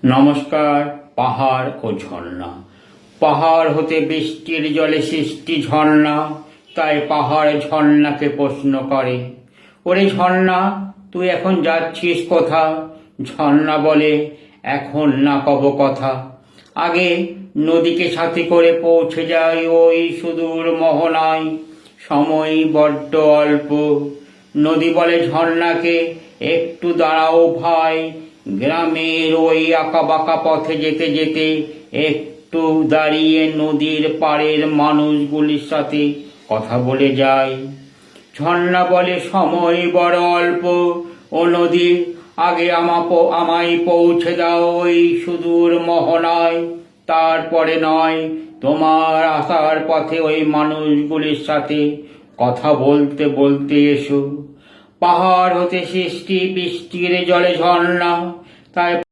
নমস্কার। পাহাড় ও ঝর্ণা। পাহাড় হতে বৃষ্টির জলে সৃষ্টি ঝর্ণা, তাই পাহাড় ঝর্ণাকে প্রশ্ন করে, ওরে ঝর্ণা তুই এখন যাচ্ছিস কোথা? ঝর্ণা বলে, এখন না কব কথা, আগে নদীকে সাথে করে পৌঁছে যাই ওই সুদূর মোহনায়, সময় বড্ড অল্প। নদী বলে ঝর্ণাকে, একটু দাঁড়াও ভাই, গ্রামের ওই আঁকাবাঁকা পথে যেতে যেতে একটু দাঁড়িয়ে নদীর পাড়ের মানুষগুলির সাথে কথা বলে যায়। ঝর্ণা বলে, সময় বড় অল্প, ও নদী আগে আমায় পৌঁছে দাও ওই সুদূর মোহনায়, তারপরে নয় তোমার আসার পথে ওই মানুষগুলির সাথে কথা বলতে বলতে এসো। পাহাড় হতে সৃষ্টি বৃষ্টির জলে ঝর্ণা, তাই